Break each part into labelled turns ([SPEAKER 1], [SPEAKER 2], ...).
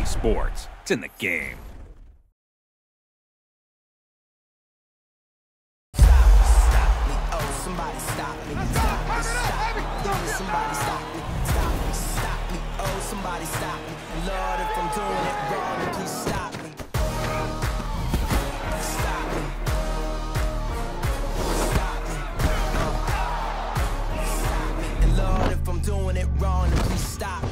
[SPEAKER 1] Sports. It's in the game.
[SPEAKER 2] Somebody stop me, stop me, stop me. Somebody stop me, stop me, stop me. Oh, somebody stop me. Lord, if I'm doing it wrong, then please stop me. Stop me. Stop me. Stop me. And Lord, if I'm doing it wrong, then please stop me.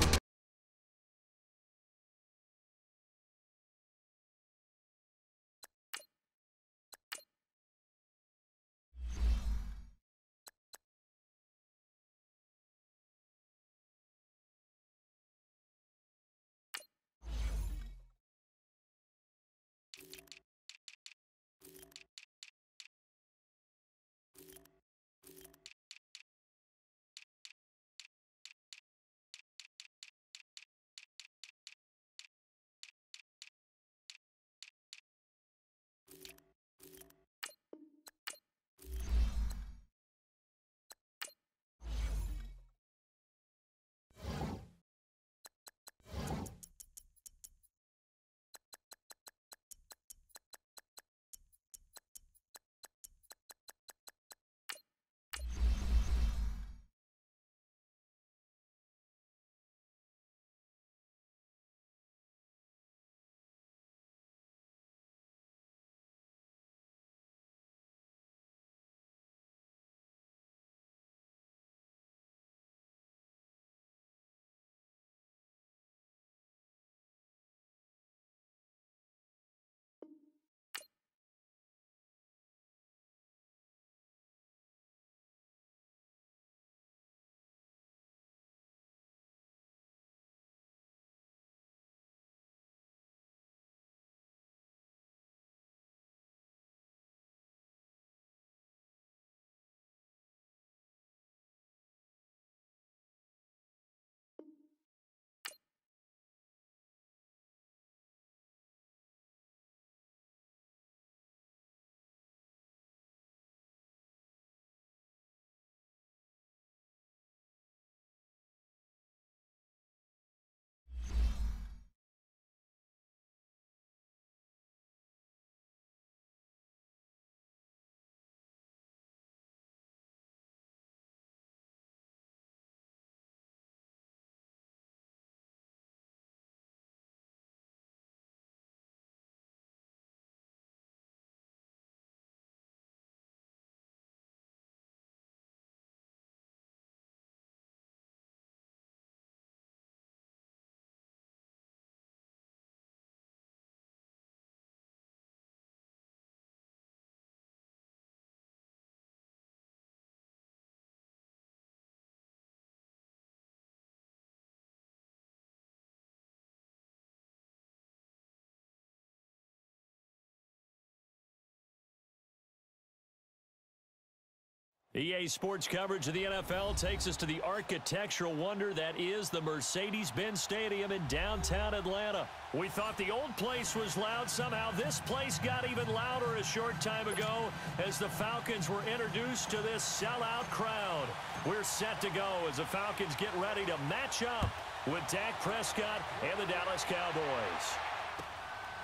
[SPEAKER 3] EA Sports coverage of the NFL takes us to the architectural wonder that is the Mercedes-Benz Stadium in downtown Atlanta. We thought the old place was loud. Somehow this place got even louder a short time ago as the Falcons were introduced to this sellout crowd. We're set to go as the Falcons get ready to match up with Dak Prescott and the Dallas Cowboys.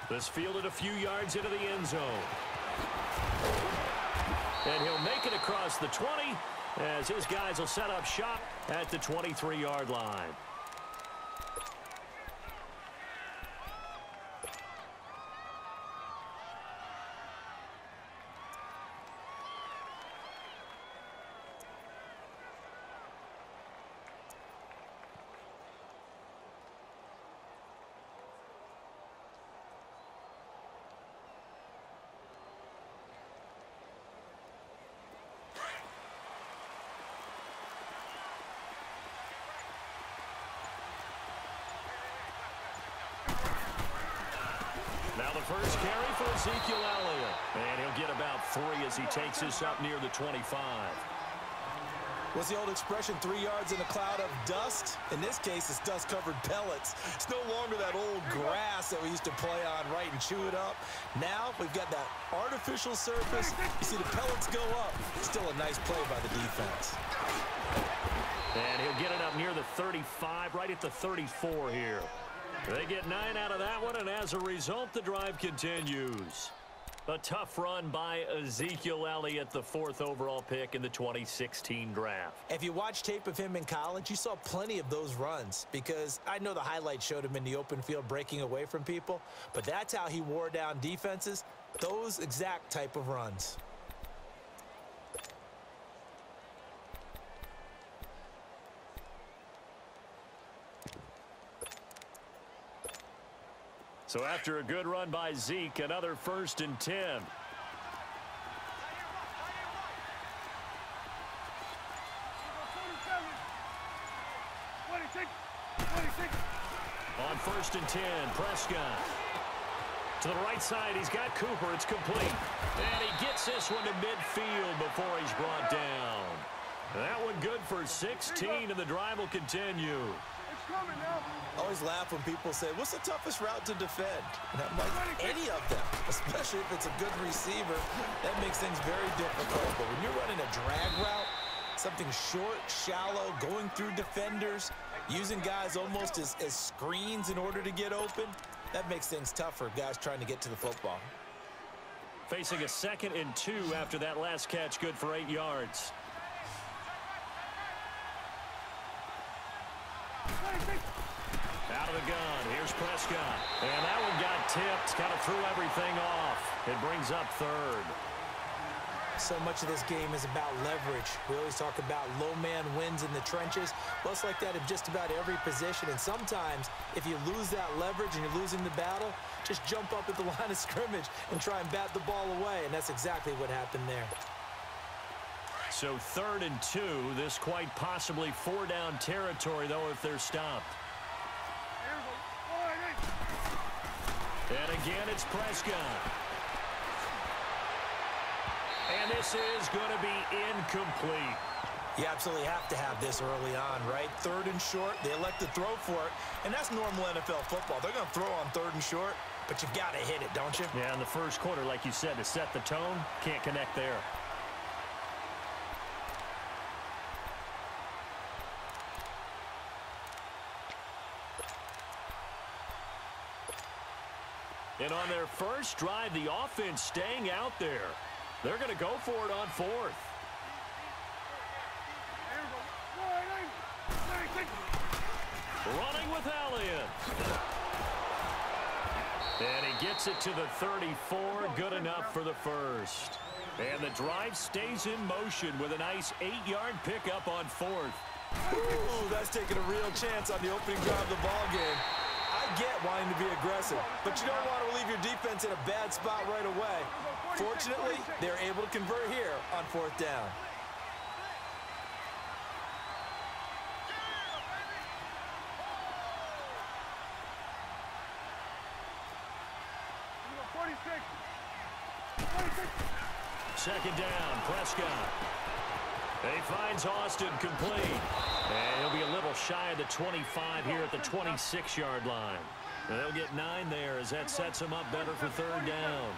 [SPEAKER 3] This fielded a few yards into the end zone. And he'll make it across the 20 as his guys will set up shop at the 23-yard line. Now the first carry for Ezekiel Elliott. And he'll get about 3 as he takes this up near the 25.
[SPEAKER 4] What's the old expression, 3 yards in a cloud of dust? In this case, it's dust-covered pellets. It's no longer that old grass that we used to play on, right, and chew it up. Now we've got that artificial surface. You see the pellets go up. Still a nice play by the defense.
[SPEAKER 3] And he'll get it up near the 35, right at the 34 here. They get 9 out of that one, and as a result, the drive continues. A tough run by Ezekiel Elliott, the 4th overall pick in the 2016 draft.
[SPEAKER 4] If you watch tape of him in college, you saw plenty of those runs, because I know the highlights showed him in the open field breaking away from people, but that's how he wore down defenses, those exact type of runs.
[SPEAKER 3] So after a good run by Zeke, another 1st and 10. On 1st and 10, Prescott. To the right side, he's got Cooper. It's complete. And he gets this one to midfield before he's brought down. That one good for 16, and the drive will continue.
[SPEAKER 4] I always laugh when people say, what's the toughest route to defend? And I'm like, any of them, especially if it's a good receiver. That makes things very difficult. But when you're running a drag route, something short, shallow, going through defenders, using guys almost as screens in order to get open, that makes things tough for guys trying to get to the football.
[SPEAKER 3] Facing a 2nd and 2 after that last catch, good for 8 yards. Out of the gun, here's Prescott. And that one got tipped, kind of threw everything off. It brings up 3rd.
[SPEAKER 4] So much of this game is about leverage. We always talk about low man wins in the trenches. Well, it's like that in just about every position. And sometimes, if you lose that leverage and you're losing the battle, just jump up at the line of scrimmage and try and bat the ball away. And that's exactly what happened there.
[SPEAKER 3] So 3rd and 2, this quite possibly 4-down territory, though, if they're stopped. And again, it's Prescott. And this is going to be incomplete.
[SPEAKER 4] You absolutely have to have this early on, right? 3rd and short, they elect to throw for it, and that's normal NFL football. They're going to throw on 3rd and short, but you've got to hit it, don't you?
[SPEAKER 3] Yeah, in the first quarter, like you said, to set the tone, can't connect there. And on their first drive, the offense staying out there. They're going to go for it on 4th. Running with Elliott. And he gets it to the 34. Good enough for the 1st. And the drive stays in motion with a nice 8-yard pickup on 4th.
[SPEAKER 4] Ooh, that's taking a real chance on the opening drive of the ball game. I get wanting to be aggressive, but you don't want to leave your defense in a bad spot right away. Fortunately, they're able to convert here on 4th down.
[SPEAKER 3] Second down, Prescott. He finds Austin complete. And he'll be a little shy of the 25 here at the 26-yard line. And they'll get 9 there as that sets him up better for 3rd down.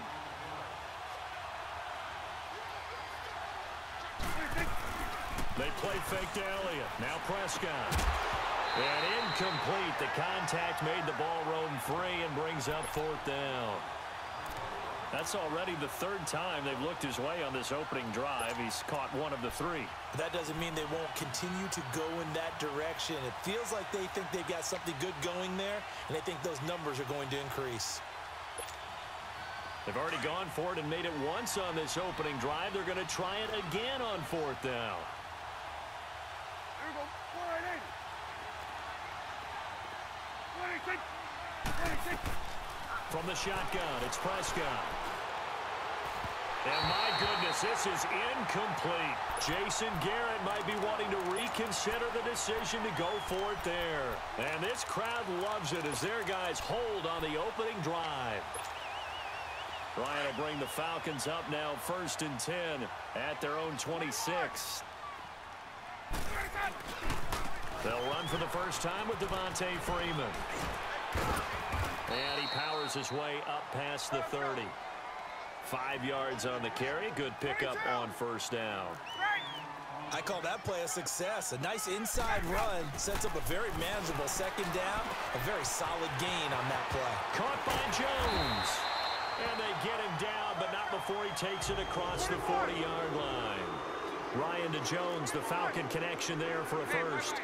[SPEAKER 3] They play fake to Elliott. Now Prescott. And incomplete. The contact made the ball roam free and brings up 4th down. That's already the 3rd time they've looked his way on this opening drive. He's caught 1 of the 3.
[SPEAKER 4] That doesn't mean they won't continue to go in that direction. It feels like they think they've got something good going there, and they think those numbers are going to increase.
[SPEAKER 3] They've already gone for it and made it once on this opening drive. They're going to try it again on 4th down. From the shotgun, it's Prescott. And my goodness, this is incomplete. Jason Garrett might be wanting to reconsider the decision to go for it there. And this crowd loves it as their guys hold on the opening drive. Ryan will bring the Falcons up now, 1st and 10 at their own 26. They'll run for the first time with Devontae Freeman. And he powers his way up past the 30. 5 yards on the carry. Good pickup on 1st down.
[SPEAKER 4] I call that play a success. A nice inside run sets up a very manageable second down. A very solid gain on that play.
[SPEAKER 3] Caught by Jones. And they get him down, but not before he takes it across the 40-yard line. Ryan to Jones, the Falcon connection there for a first.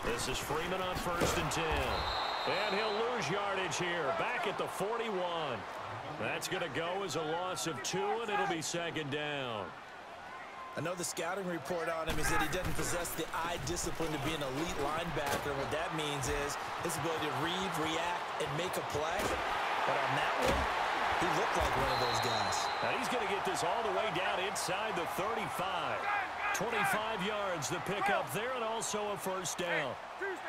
[SPEAKER 3] This is Freeman on 1st and 10. And he'll lose yardage here, back at the 41. That's going to go as a loss of 2, and it'll be second down.
[SPEAKER 4] I know the scouting report on him is that he doesn't possess the eye discipline to be an elite linebacker. What that means is his ability to read, react, and make a play. But on that one, he looked like one of those guys.
[SPEAKER 3] Now he's going to get this all the way down inside the 35. 25 yards, the pickup there, and also a first down.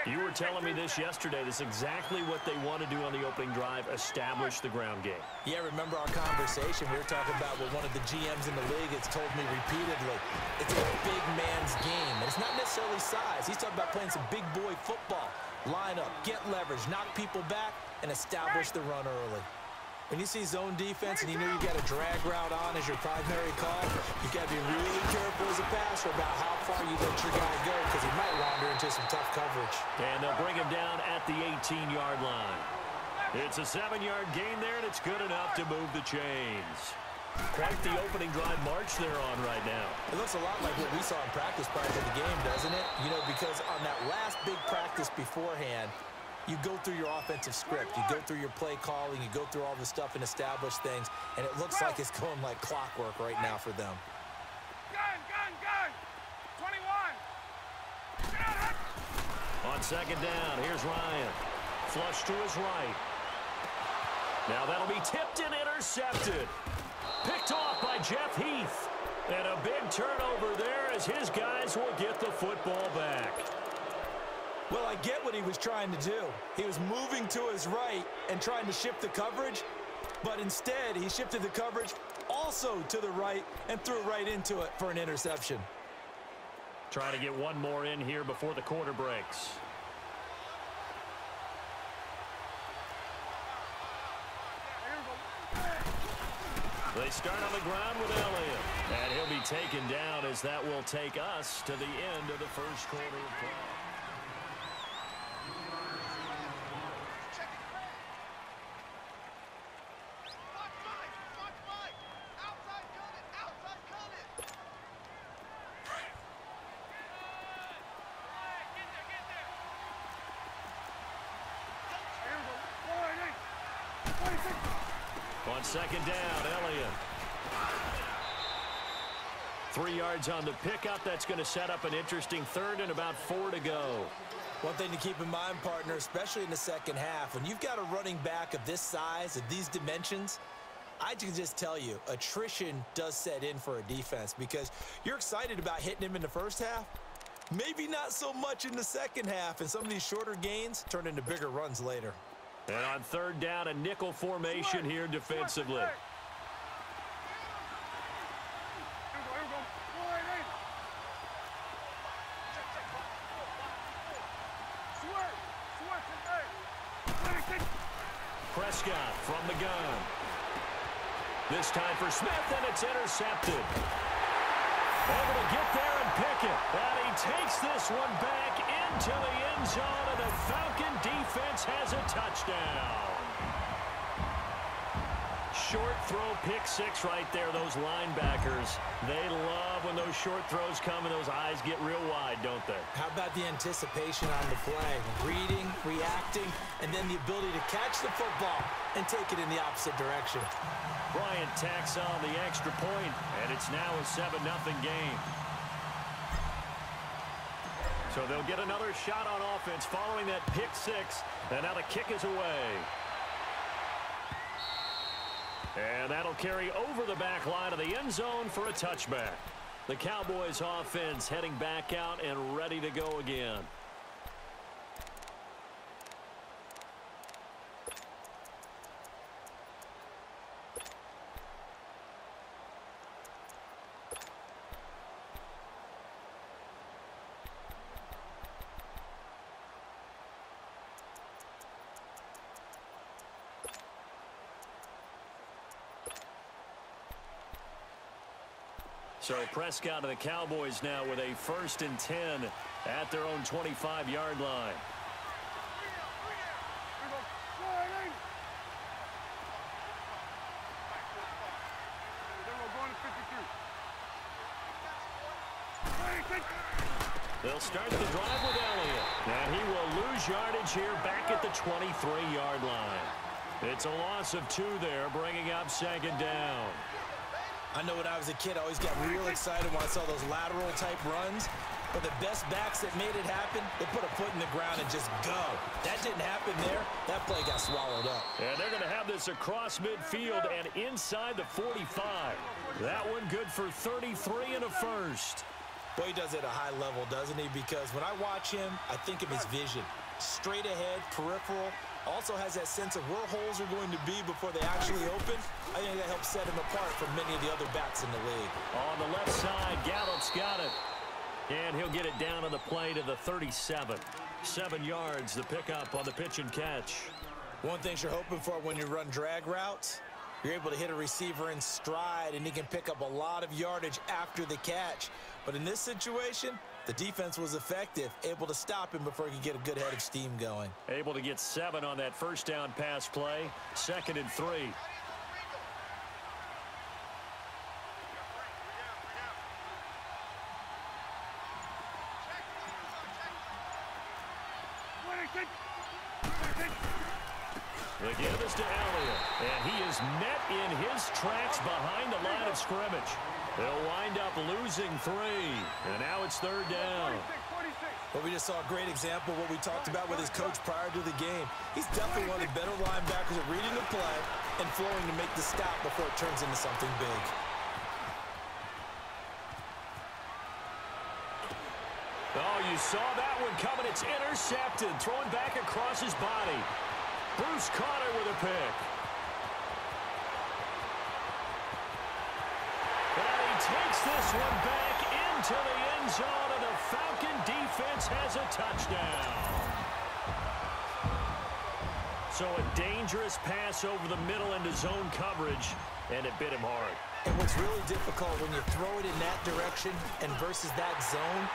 [SPEAKER 3] You were telling me this yesterday. This is exactly what they want to do on the opening drive, establish the ground game.
[SPEAKER 4] Yeah, remember our conversation? We were talking about what one of the GMs in the league has told me repeatedly. It's a big man's game, and it's not necessarily size. He's talking about playing some big boy football. Line up, get leverage, knock people back, and establish the run early. When you see zone defense and you know you got a drag route on as your primary call, you got to be really careful as a passer about how far you let your guy go because he might wander into some tough coverage.
[SPEAKER 3] And they'll bring him down at the 18-yard line. It's a 7-yard gain there, and it's good enough to move the chains. Quite the opening drive march they're on right now.
[SPEAKER 4] It looks a lot like what we saw in practice prior to the game, doesn't it? You know, because on that last big practice beforehand, you go through your offensive script. You go through your play calling. You go through all the stuff and establish things. And it looks like it's going like clockwork right now for them.
[SPEAKER 5] Gun! 21!
[SPEAKER 3] On second down, here's Ryan. Flush to his right. Now that'll be tipped and intercepted. Picked off by Jeff Heath. And a big turnover there as his guys will get the football back.
[SPEAKER 4] Well, I get what he was trying to do. He was moving to his right and trying to shift the coverage, but instead he shifted the coverage also to the right and threw right into it for an interception.
[SPEAKER 3] Trying to get one more in here before the quarter breaks. They start on the ground with Elliott, and he'll be taken down as that will take us to the end of the first quarter of play. On second down, Elliott. 3 yards on the pickup. That's going to set up an interesting third and about 4 to go.
[SPEAKER 4] One thing to keep in mind, partner, especially in the second half, when you've got a running back of this size, of these dimensions, I can just tell you, attrition does set in for a defense because you're excited about hitting him in the first half. Maybe not so much in the second half, and some of these shorter gains turn into bigger runs later.
[SPEAKER 3] And on third down, a nickel formation here defensively. Prescott from the gun. This time for Smith, and it's intercepted. Able to get there and pick it. And he takes this one back into the end zone, and the Falcon defense has a touchdown. Short throw, pick six right there. Those linebackers, they love when those short throws come and those eyes get real wide, don't they?
[SPEAKER 4] How about the anticipation on the play? Reading, reacting, and then the ability to catch the football and take it in the opposite direction.
[SPEAKER 3] Bryant tacks on the extra point, and it's now a 7-0 game. So they'll get another shot on offense following that pick six, and now the kick is away. And that'll carry over the back line of the end zone for a touchback. The Cowboys offense heading back out and ready to go again. So Prescott and the Cowboys now with a 1st and 10 at their own 25-yard line. They'll start the drive with Elliott. And he will lose yardage here back at the 23-yard line. It's a loss of 2 there, bringing up 2nd down.
[SPEAKER 4] I know when I was a kid, I always got real excited when I saw those lateral-type runs. But the best backs that made it happen, they put a foot in the ground and just go. That didn't happen there. That play got swallowed up.
[SPEAKER 3] And they're going to have this across midfield and inside the 45. That one good for 33 and a first.
[SPEAKER 4] Boy, he does it at a high level, doesn't he? Because when I watch him, I think of his vision. Straight ahead, peripheral. Also has that sense of where holes are going to be before they actually open. I think that helps set him apart from many of the other backs in the league.
[SPEAKER 3] On the left side, Gallup's got it. And he'll get it down on the play to the 37. 7 yards, the pickup on the pitch and catch.
[SPEAKER 4] One thing you're hoping for when you run drag routes, you're able to hit a receiver in stride, and he can pick up a lot of yardage after the catch. But in this situation, the defense was effective, able to stop him before he could get a good head of steam going.
[SPEAKER 3] Able to get 7 on that first down pass play. 2nd and 3. The give is to Elliott, and he is met in his tracks behind the line of scrimmage. They'll wind up losing 3, and now it's 3rd down.
[SPEAKER 4] Well, we just saw a great example of what we talked about with his coach prior to the game. He's definitely one of the better linebackers at reading the play and flowing to make the stop before it turns into something big.
[SPEAKER 3] Oh, you saw that one coming. It's intercepted, thrown back across his body. Bruce Conner with a pick. And he takes this one back into the end zone, and the Falcon defense has a touchdown. So a dangerous pass over the middle into zone coverage, and it bit him hard.
[SPEAKER 4] And what's really difficult when you throw it in that direction and versus that zone,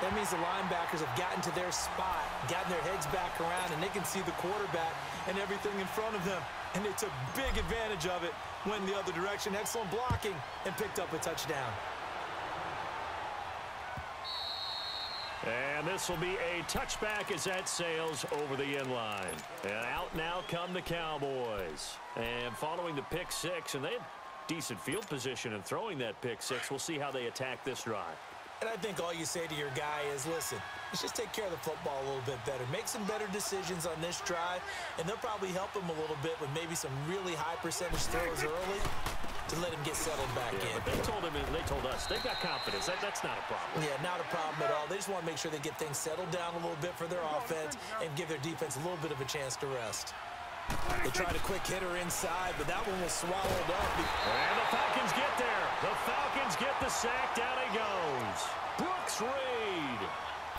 [SPEAKER 4] that means the linebackers have gotten to their spot, gotten their heads back around, and they can see the quarterback and everything in front of them. And they took big advantage of it, went the other direction, excellent blocking, and picked up a touchdown.
[SPEAKER 3] And this will be a touchback as that sails over the end line. And out now come the Cowboys. And following the pick 6, and they had decent field position in throwing that pick 6. We'll see how they attack this drive.
[SPEAKER 4] And I think all you say to your guy is, listen, let's just take care of the football a little bit better. Make some better decisions on this drive, and they'll probably help him a little bit with maybe some really high percentage throws early to let him get settled back in.
[SPEAKER 3] But they told us they've got confidence. That's not a problem.
[SPEAKER 4] Yeah, not a problem at all. They just want to make sure they get things settled down a little bit for their offense and give their defense a little bit of a chance to rest. They tried a quick hitter inside, but that one was swallowed up.
[SPEAKER 3] And the Falcons get there. The Falcons get the sack. Down he goes. Brooks Reed.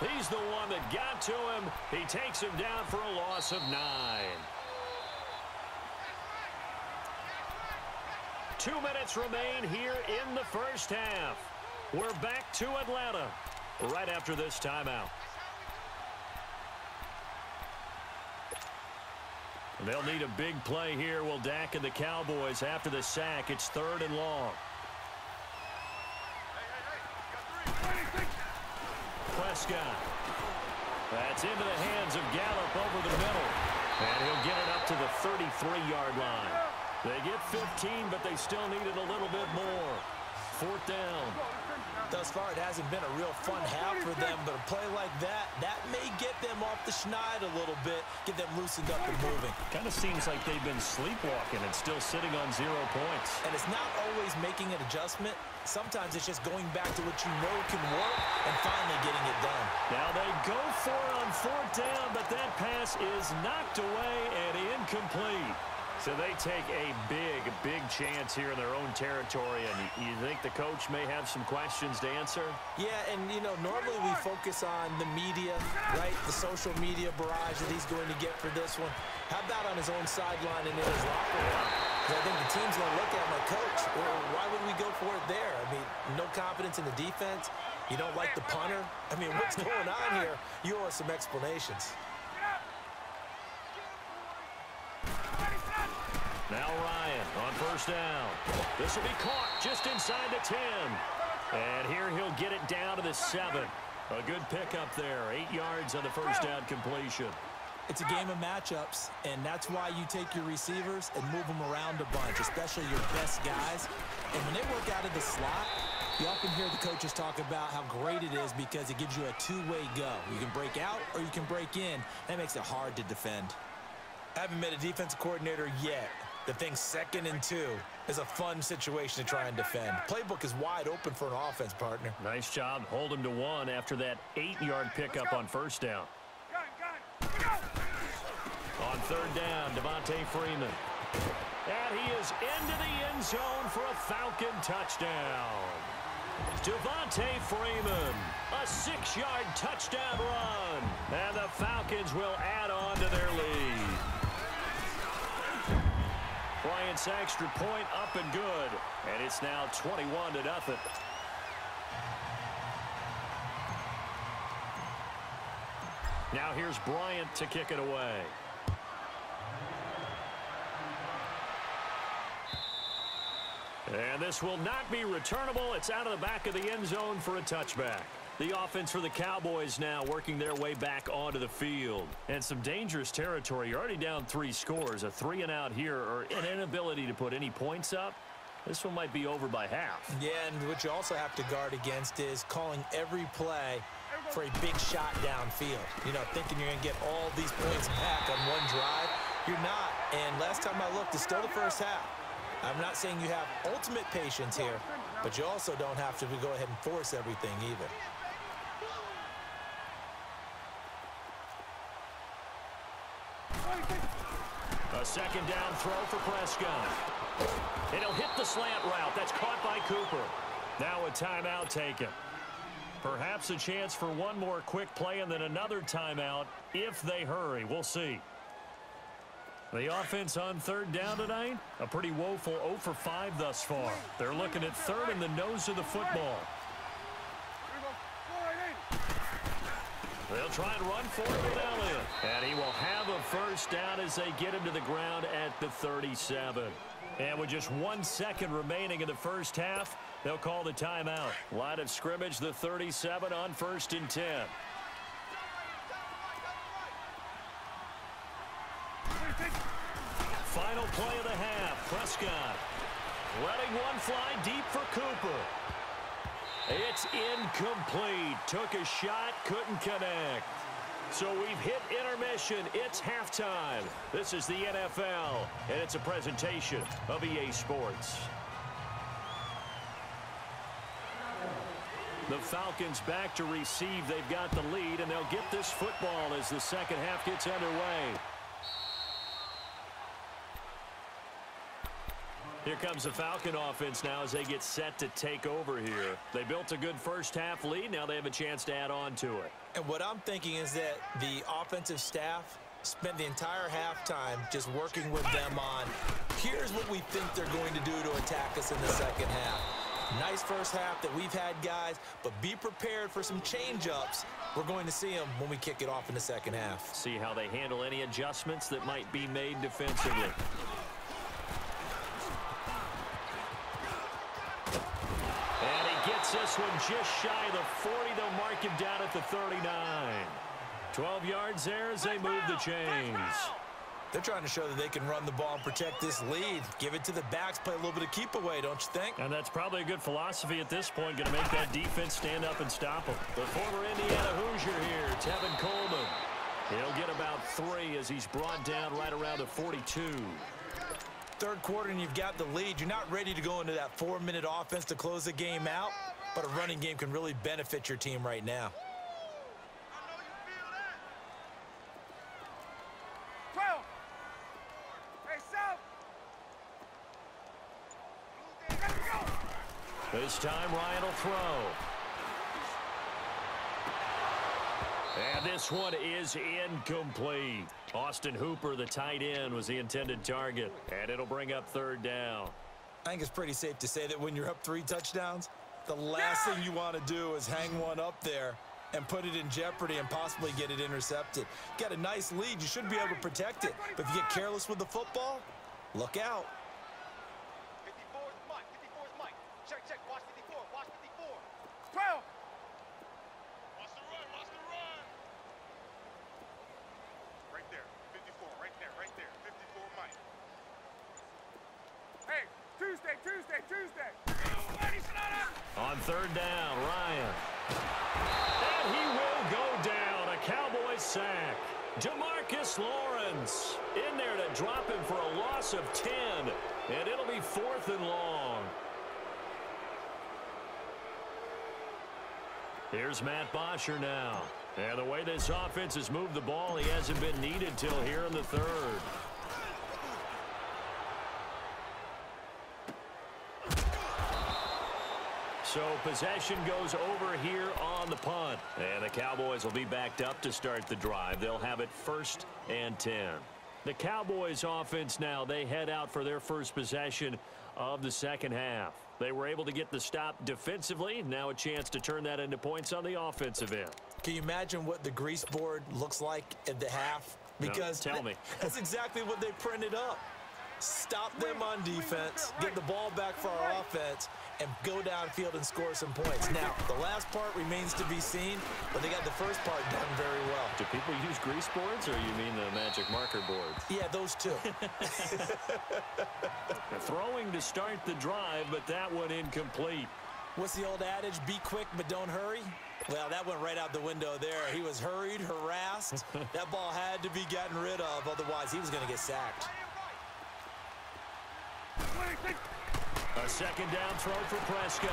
[SPEAKER 3] He's the one that got to him. He takes him down for a loss of 9. 2 minutes remain here in the first half. We're back to Atlanta right after this timeout. They'll need a big play here. Will Dak and the Cowboys after the sack. It's 3rd and long. Prescott. That's into the hands of Gallup over the middle. And he'll get it up to the 33-yard line. They get 15, but they still need it a little bit more. 4th down.
[SPEAKER 4] Thus far, it hasn't been a real fun half for them, but a play like that may get them off the schneid a little bit, get them loosened up and moving.
[SPEAKER 3] Kind of seems like they've been sleepwalking and still sitting on 0 points.
[SPEAKER 4] And it's not always making an adjustment. Sometimes it's just going back to what you know can work and finally getting it done.
[SPEAKER 3] Now they go for it on 4th down, but that pass is knocked away and incomplete. So they take a big chance here in their own territory, and you think the coach may have some questions to answer?
[SPEAKER 4] Yeah, and, you know, normally we focus on the media, right, the social media barrage that he's going to get for this one. How about on his own sideline and in his locker room? Because I think the team's going to look at my coach. Well, why would we go for it there? I mean, no confidence in the defense. You don't like the punter. I mean, what's going on here? You owe us some explanations.
[SPEAKER 3] Now Ryan on first down. This will be caught just inside the 10. And here he'll get it down to the 7. A good pickup there. 8 yards on the first down completion.
[SPEAKER 4] It's a game of matchups, and that's why you take your receivers and move them around a bunch, especially your best guys. And when they work out of the slot, you often hear the coaches talk about how great it is because it gives you a two-way go. You can break out or you can break in. That makes it hard to defend. I haven't met a defensive coordinator yet. The thing 2nd and 2 is a fun situation to try and defend. Playbook is wide open for an offense, partner.
[SPEAKER 3] Nice job. Hold him to 1 after that 8-yard pickup on first down. On third down, Devontae Freeman. And he is into the end zone for a Falcon touchdown. Devontae Freeman, a 6-yard touchdown run. And the Falcons will add on to their lead. Bryant's extra point up and good. And it's now 21-0. Now here's Bryant to kick it away. And this will not be returnable. It's out of the back of the end zone for a touchback. The offense for the Cowboys now working their way back onto the field. And some dangerous territory. You're already down 3 scores. A 3-and-out here or an inability to put any points up. This one might be over by half.
[SPEAKER 4] Yeah, and what you also have to guard against is calling every play for a big shot downfield. You know, thinking you're going to get all these points back on one drive. You're not. And last time I looked, it's still the first half. I'm not saying you have ultimate patience here, but you also don't have to go ahead and force everything either.
[SPEAKER 3] A second down throw for Prescott. And he'll hit the slant route. That's caught by Cooper. Now a timeout taken. Perhaps a chance for one more quick play and then another timeout if they hurry. We'll see. The offense on third down tonight, a pretty woeful 0 for 5 thus far. They're looking at third in the nose of the football. They'll try and run for it with Elliott. And he will have a first down as they get him to the ground at the 37. And with just 1 second remaining in the first half, they'll call the timeout. Line of scrimmage, the 37 on 1st and 10. Final play of the half. Prescott letting one fly deep for Cooper. It's incomplete. Took a shot, couldn't connect. So we've hit intermission. It's halftime. This is the NFL, and it's a presentation of EA Sports. The Falcons back to receive. They've got the lead, and they'll get this football as the second half gets underway. Here comes the Falcon offense now as they get set to take over here. They built a good first half lead. Now they have a chance to add on to it.
[SPEAKER 4] And what I'm thinking is that the offensive staff spent the entire halftime just working with them on, here's what we think they're going to do to attack us in the second half. Nice first half that we've had, guys, but be prepared for some change-ups. We're going to see them when we kick it off in the second half.
[SPEAKER 3] See how they handle any adjustments that might be made defensively. And he gets this one just shy of the 40. They'll mark him down at the 39. 12 yards there as they move the chains.
[SPEAKER 4] They're trying to show that they can run the ball and protect this lead. Give it to the backs, play a little bit of keep away, don't you think?
[SPEAKER 3] And that's probably a good philosophy at this point, going to make that defense stand up and stop them. The former Indiana Hoosier here, Tevin Coleman. He'll get about 3 as he's brought down right around the 42.
[SPEAKER 4] Third quarter and you've got the lead. You're not ready to go into that 4-minute offense to close the game out, but a running game can really benefit your team right now.
[SPEAKER 3] This time Ryan will throw. And this one is incomplete. Austin Hooper, the tight end, was the intended target. And it'll bring up third down.
[SPEAKER 4] I think it's pretty safe to say that when you're up 3 touchdowns, the last thing you want to do is hang one up there and put it in jeopardy and possibly get it intercepted. Got a nice lead. You should be able to protect it. But if you get careless with the football, look out.
[SPEAKER 5] 54 is Mike. 54 is Mike. Check, check. Watch 54. Watch 54. 12. Watch the run. Watch the run. Right there. 54. Right there. Right there. 54 Mike. Hey, Tuesday, Tuesday, Tuesday.
[SPEAKER 3] On third down, Ryan. And he will go down. A Cowboys sack. DeMarcus Lawrence in there to drop him for a loss of 10. And it'll be 4th and long. Here's Matt Bosher now. And the way this offense has moved the ball, he hasn't been needed till here in the third. So possession goes over here on the punt. And the Cowboys will be backed up to start the drive. They'll have it 1st and 10. The Cowboys offense now, they head out for their first possession of the second half. They were able to get the stop defensively. Now a chance to turn that into points on the offensive end.
[SPEAKER 4] Can you imagine what the grease board looks like at the half? Because
[SPEAKER 3] no, tell me.
[SPEAKER 4] That's exactly what they printed up. Stop them on defense, get the ball back for our offense, and go downfield and score some points. Now, the last part remains to be seen, but they got the first part done very well.
[SPEAKER 3] Do people use grease boards, or you mean the magic marker boards?
[SPEAKER 4] Yeah, those two.
[SPEAKER 3] Throwing to start the drive, but that one incomplete.
[SPEAKER 4] What's the old adage? Be quick, but don't hurry. Well, that went right out the window there. He was hurried, harassed. That ball had to be gotten rid of, otherwise he was going to get sacked.
[SPEAKER 3] A second down throw for Prescott.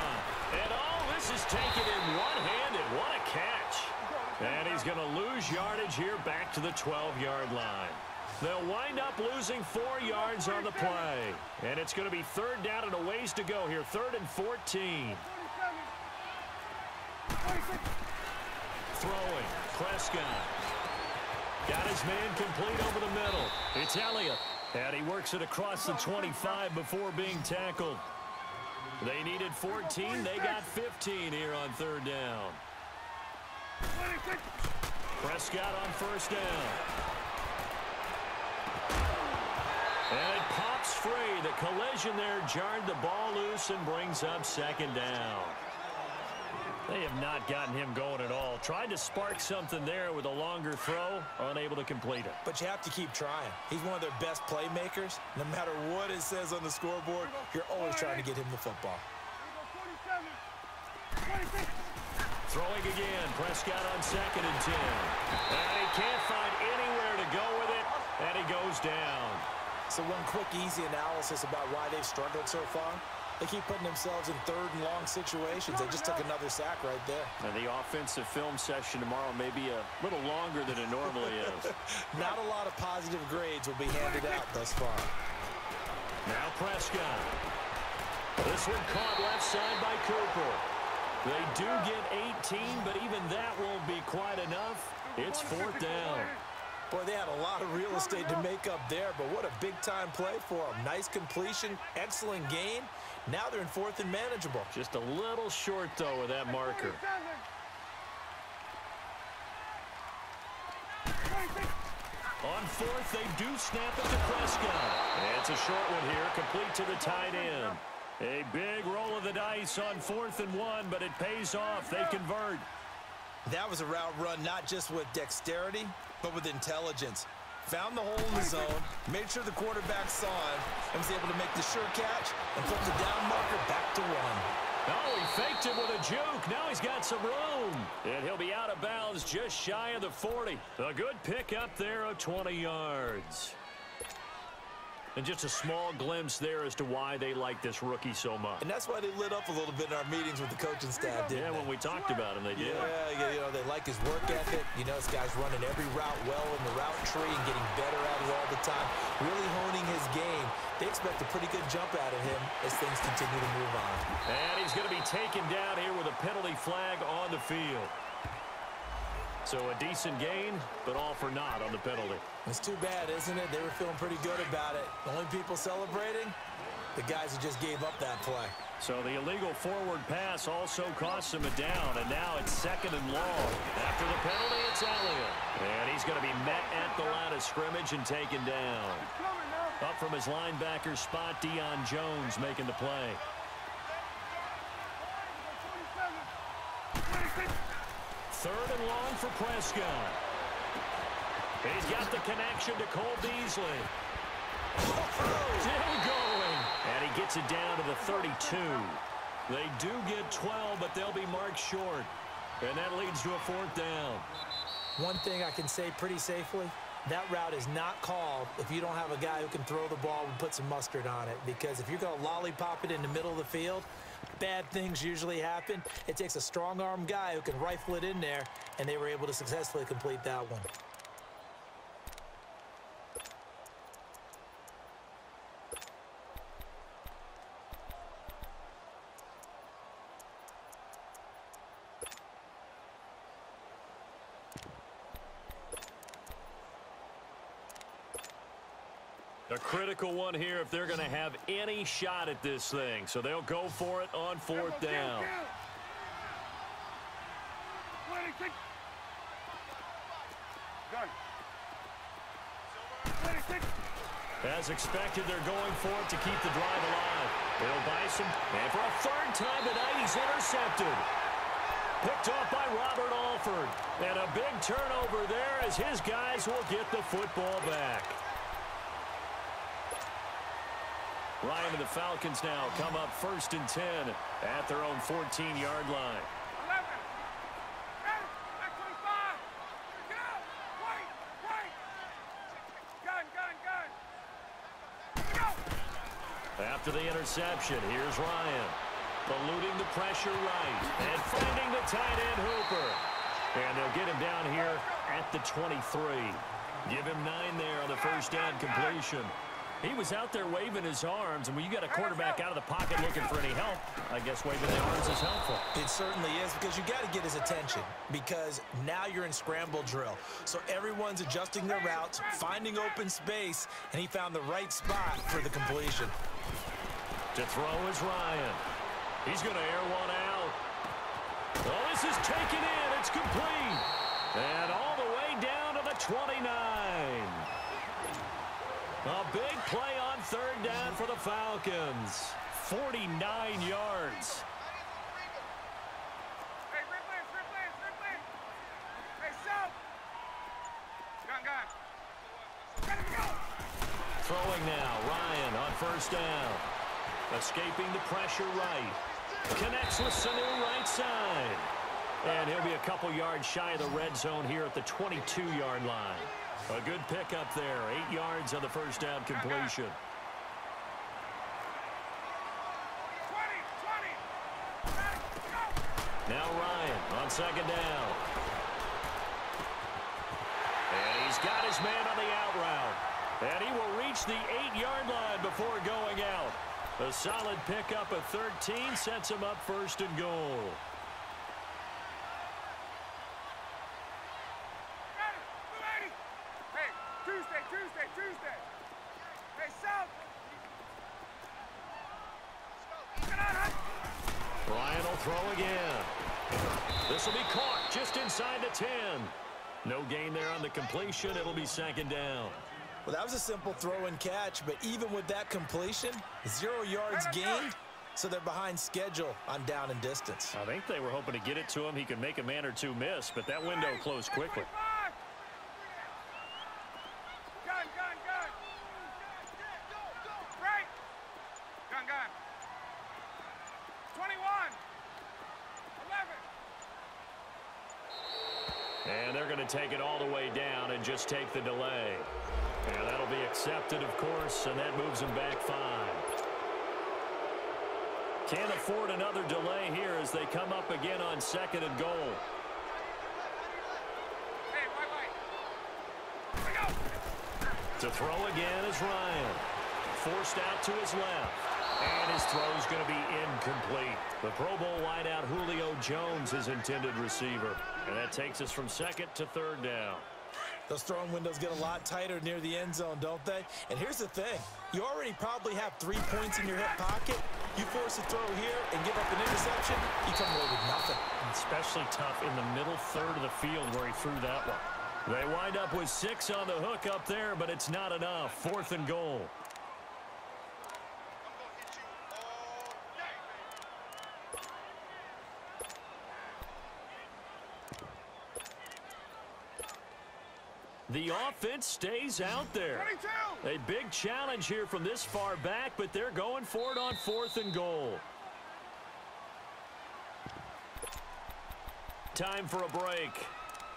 [SPEAKER 3] And this is taken in one-handed. What a catch. And he's going to lose yardage here back to the 12-yard line. They'll wind up losing 4 yards on the play. And it's going to be third down and a ways to go here. 3rd and 14. Throwing. Prescott. Got his man complete over the middle. It's Elliott. And he works it across the 25 before being tackled. They needed 14. They got 15 here on third down. Prescott on first down. And it pops free. The collision there jarred the ball loose and brings up second down. They have not gotten him going at all. Tried to spark something there with a longer throw, unable to complete it.
[SPEAKER 4] But you have to keep trying. He's one of their best playmakers. No matter what it says on the scoreboard, you're always trying to get him the football.
[SPEAKER 3] Throwing again. Prescott on 2nd and 10. And he can't find anywhere to go with it, and he goes down.
[SPEAKER 4] So one quick, easy analysis about why they've struggled so far. They keep putting themselves in 3rd and long situations. They just took another sack right there.
[SPEAKER 3] And the offensive film session tomorrow may be a little longer than it normally is.
[SPEAKER 4] Not a lot of positive grades will be handed out thus far.
[SPEAKER 3] Now Prescott. This one caught left side by Cooper. They do get 18, but even that won't be quite enough. It's 4th down.
[SPEAKER 4] Boy, they had a lot of real estate to make up there, but what a big-time play for them. Nice completion, excellent gain. Now they're in 4th and manageable.
[SPEAKER 3] Just a little short, though, with that marker. On 4th, they do snap it to Prescott. It's a short one here, complete to the tight end. A big roll of the dice on 4th and 1, but it pays off. They convert.
[SPEAKER 4] That was a route run not just with dexterity, but with intelligence. Found the hole in the zone, made sure the quarterback saw him, and was able to make the sure catch and flip the down marker back to 1.
[SPEAKER 3] Oh, he faked him with a juke. Now he's got some room. And he'll be out of bounds just shy of the 40. A good pick up there of 20 yards. And just a small glimpse there as to why they like this rookie so much.
[SPEAKER 4] And that's why they lit up a little bit in our meetings with the coaching staff, didn't they?
[SPEAKER 3] Yeah, when we talked about him, they did.
[SPEAKER 4] Yeah, you know, they like his work ethic. You know, this guy's running every route well in the route tree and getting better at it all the time. Really honing his game. They expect a pretty good jump out of him as things continue to move on.
[SPEAKER 3] And he's going to be taken down here with a penalty flag on the field. So a decent gain, but all for naught on the penalty.
[SPEAKER 4] It's too bad, isn't it? They were feeling pretty good about it. The only people celebrating, the guys who just gave up that play.
[SPEAKER 3] So the illegal forward pass also costs him a down, and now it's 2nd and long. After the penalty, it's Elliott. And he's going to be met at the line of scrimmage and taken down. Up from his linebacker spot, Deion Jones making the play. 3rd and long for Prescott. He's got the connection to Cole Beasley. Still going. And he gets it down to the 32. They do get 12, but they'll be marked short. And that leads to a 4th down.
[SPEAKER 4] One thing I can say pretty safely, that route is not called if you don't have a guy who can throw the ball and put some mustard on it. Because if you're going to lollipop it in the middle of the field, bad things usually happen. It takes a strong-arm guy who can rifle it in there, and they were able to successfully complete that one.
[SPEAKER 3] A critical one here if they're going to have any shot at this thing. So they'll go for it on 4th down. As expected, they're going for it to keep the drive alive. Bill Bison, and for a 3rd time tonight, he's intercepted. Picked off by Robert Alford. And a big turnover there as his guys will get the football back. Ryan and the Falcons now come up 1st and 10 at their own 14-yard line.
[SPEAKER 5] 11. Hey, back 25. Get out. Wait. Gun. Go.
[SPEAKER 3] After the interception, here's Ryan. Eluding the pressure right. And finding the tight end Hooper. And they'll get him down here at the 23. Give him 9 there on the 1st down completion. He was out there waving his arms, and when you got a quarterback out of the pocket looking for any help, I guess waving the arms is helpful.
[SPEAKER 4] It certainly is, because you got to get his attention, because now you're in scramble drill. So everyone's adjusting their routes, finding open space, and he found the right spot for the completion.
[SPEAKER 3] To throw is Ryan. He's going to air one out. Oh, this is taken in. It's complete. And all the way down to the 29. A big play on 3rd down for the Falcons. 49 yards.
[SPEAKER 5] Hey, Ripley. Hey, South. Gun. Go.
[SPEAKER 3] Throwing now, Ryan on 1st down. Escaping the pressure right. Connects with Sanu right side. And he'll be a couple yards shy of the red zone here at the 22-yard line. A good pickup there. 8 yards on the 1st down completion.
[SPEAKER 5] 20.
[SPEAKER 3] Now Ryan on 2nd down. And he's got his man on the out route. And he will reach the 8-yard line before going out. A solid pickup of 13 sets him up 1st and goal.
[SPEAKER 5] Tuesday. Hey, South.
[SPEAKER 3] Ryan will throw again. This will be caught just inside the 10. No gain there on the completion. It'll be 2nd down.
[SPEAKER 4] Well, that was a simple throw and catch, but even with that completion, 0 yards gained, so they're behind schedule on down and distance.
[SPEAKER 3] I think they were hoping to get it to him. He could make a man or two miss, but that window closed quickly.
[SPEAKER 5] Gun. Break. Gun. 21. 11.
[SPEAKER 3] And they're going to take it all the way down and just take the delay. And that'll be accepted, of course, and that moves them back 5. Can't afford another delay here as they come up again on 2nd and goal.
[SPEAKER 5] Hey, white. Here we go.
[SPEAKER 3] To throw again is Ryan. Forced out to his left. And his throw's going to be incomplete. The Pro Bowl wideout Julio Jones is intended receiver. And that takes us from second to third down.
[SPEAKER 4] Those throwing windows get a lot tighter near the end zone, don't they? And here's the thing. You already probably have 3 points in your hip pocket. You force a throw here and give up an interception, you come away with nothing.
[SPEAKER 3] Especially tough in the middle third of the field where he threw that one. They wind up with 6 on the hook up there, but it's not enough. 4th and goal. The offense stays out there. 22. A big challenge here from this far back, but they're going for it on 4th and goal. Time for a break.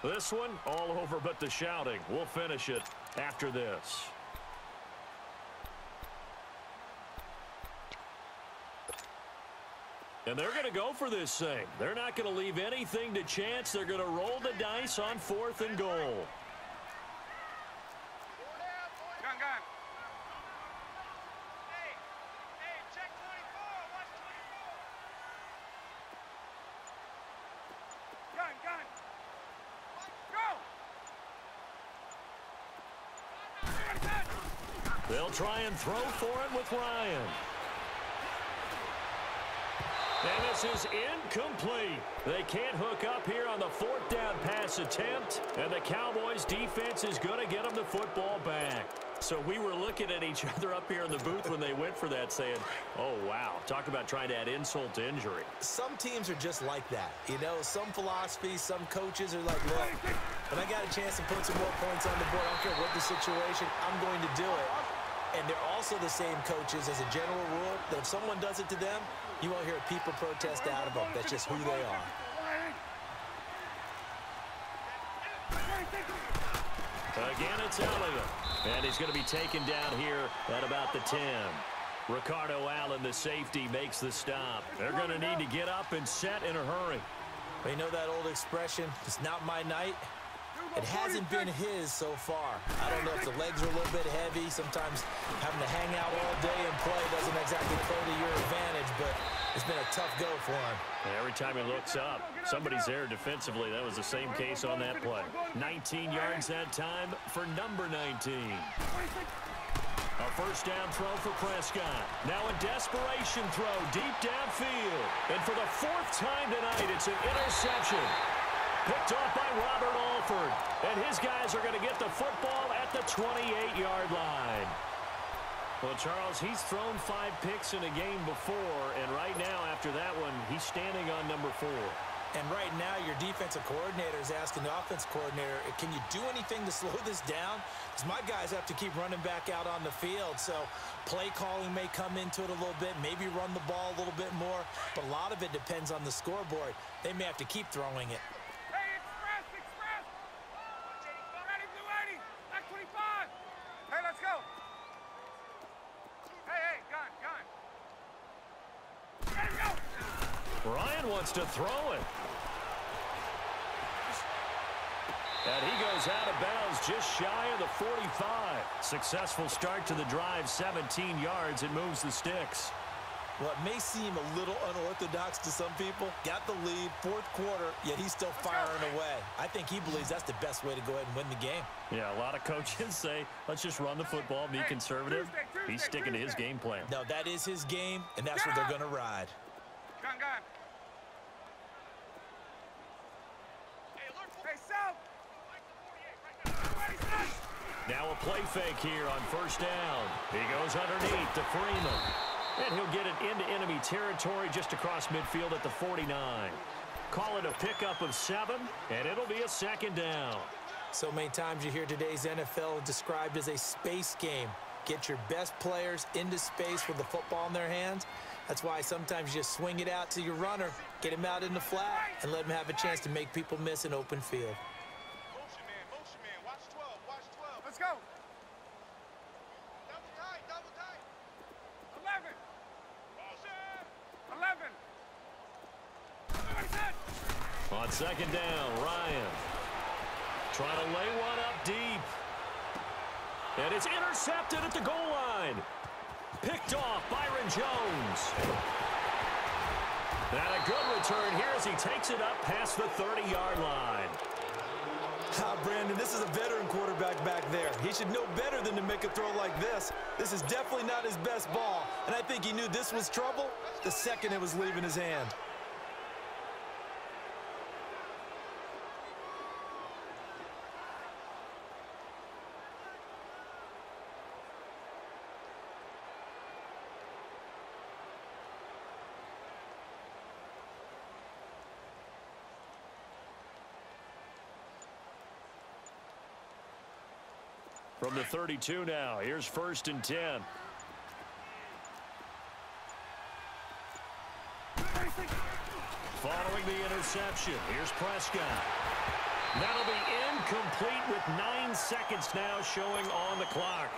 [SPEAKER 3] This one, all over but the shouting. We'll finish it after this. And they're going to go for this thing. They're not going to leave anything to chance. They're going to roll the dice on 4th and goal. They'll try and throw for it with Ryan. And this is incomplete. They can't hook up here on the 4th down pass attempt. And the Cowboys defense is going to get them the football back. So we were looking at each other up here in the booth when they went for that saying, oh, wow, talk about trying to add insult to injury.
[SPEAKER 4] Some teams are just like that. You know, some philosophies, some coaches are like, look, when I got a chance to put some more points on the board, I don't care what the situation, I'm going to do it. And they're also the same coaches as a general rule that if someone does it to them, you won't hear people protest out of them. That's just who they are.
[SPEAKER 3] Again, it's Elliott. And he's going to be taken down here at about the 10. Ricardo Allen, the safety, makes the stop. They're going to need to get up and set in a hurry.
[SPEAKER 4] Well, you know that old expression, it's not my night? It hasn't been his so far. I don't know if the legs are a little bit heavy. Sometimes having to hang out all day and play doesn't exactly play to your advantage, but it's been a tough go for him.
[SPEAKER 3] And every time he looks up, somebody's there defensively. That was the same case on that play. 19 yards that time for number 19. A first down throw for Prescott. Now a desperation throw deep downfield. And for the 4th time tonight, it's an interception. Picked off by Robert Alford. And his guys are going to get the football at the 28-yard line. Well, Charles, he's thrown 5 picks in a game before, and right now, after that one, he's standing on number 4.
[SPEAKER 4] And right now, your defensive coordinator is asking the offensive coordinator, can you do anything to slow this down? Because my guys have to keep running back out on the field, so play calling may come into it a little bit, maybe run the ball a little bit more, but a lot of it depends on the scoreboard. They may have to keep throwing it.
[SPEAKER 3] Ryan wants to throw it. And he goes out of bounds just shy of the 45. Successful start to the drive, 17 yards. It moves the sticks.
[SPEAKER 4] Well, it may seem a little unorthodox to some people. Got the lead, 4th quarter, yet he's still firing away. I think he believes that's the best way to go ahead and win the game.
[SPEAKER 3] Yeah, a lot of coaches say, let's just run the football, be conservative. He's sticking to his game plan.
[SPEAKER 4] No, that is his game, and that's what they're going to ride.
[SPEAKER 5] Gun. Hey, South.
[SPEAKER 3] Now a play fake here on first down. He goes underneath to Freeman. And he'll get it into enemy territory just across midfield at the 49. Call it a pickup of 7, and it'll be a 2nd down.
[SPEAKER 4] So many times you hear today's NFL described as a space game. Get your best players into space with the football in their hands. That's why sometimes you just swing it out to your runner, get him out in the flat, and let him have a chance to make people miss an open field.
[SPEAKER 5] Motion man. Watch 12. Let's go. Double tight. 11. Motion. 11.
[SPEAKER 3] On 2nd down, Ryan trying to lay one up deep. And it's intercepted at the goal line. Picked off Byron Jones. And a good return here as he takes it up past the 30-yard line.
[SPEAKER 4] Brandon, this is a veteran quarterback back there. He should know better than to make a throw like this. This is definitely not his best ball, and I think he knew this was trouble the second it was leaving his hand.
[SPEAKER 3] From the 32 now, here's 1st and 10. Following the interception, here's Prescott. That'll be incomplete with 9 seconds now showing on the clock.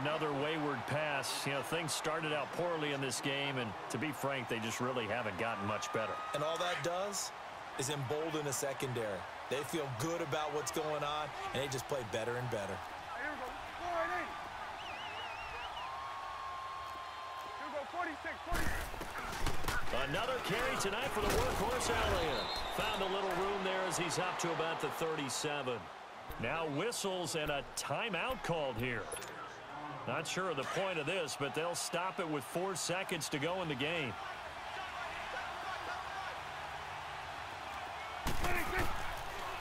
[SPEAKER 3] Another wayward pass. You know, things started out poorly in this game, and to be frank, they just really haven't gotten much better.
[SPEAKER 4] And all that does is embolden the secondary. They feel good about what's going on, and they just play better and better.
[SPEAKER 3] Another carry tonight for the workhorse Elliott. Found a little room there as he's up to about the 37. Now whistles and a timeout called here. Not sure of the point of this, but they'll stop it with 4 seconds to go in the game.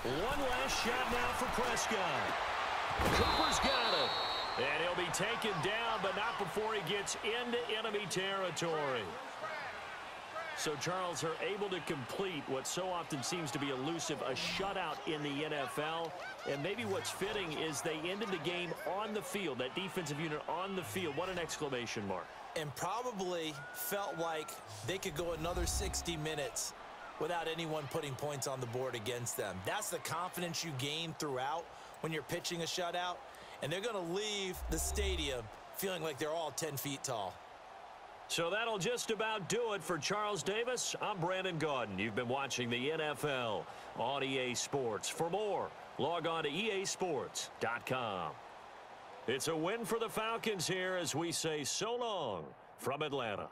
[SPEAKER 3] One last shot now for Prescott. Cooper's got it. And he'll be taken down, but not before he gets into enemy territory. So, Charles, are able to complete what so often seems to be elusive, a shutout in the NFL. And maybe what's fitting is they ended the game on the field, that defensive unit on the field. What an exclamation mark.
[SPEAKER 4] And probably felt like they could go another 60 minutes without anyone putting points on the board against them. That's the confidence you gain throughout when you're pitching a shutout. And they're going to leave the stadium feeling like they're all 10 feet tall.
[SPEAKER 3] So that'll just about do it for Charles Davis. I'm Brandon Gaudin. You've been watching the NFL on EA Sports. For more, log on to easports.com. It's a win for the Falcons here as we say so long from Atlanta.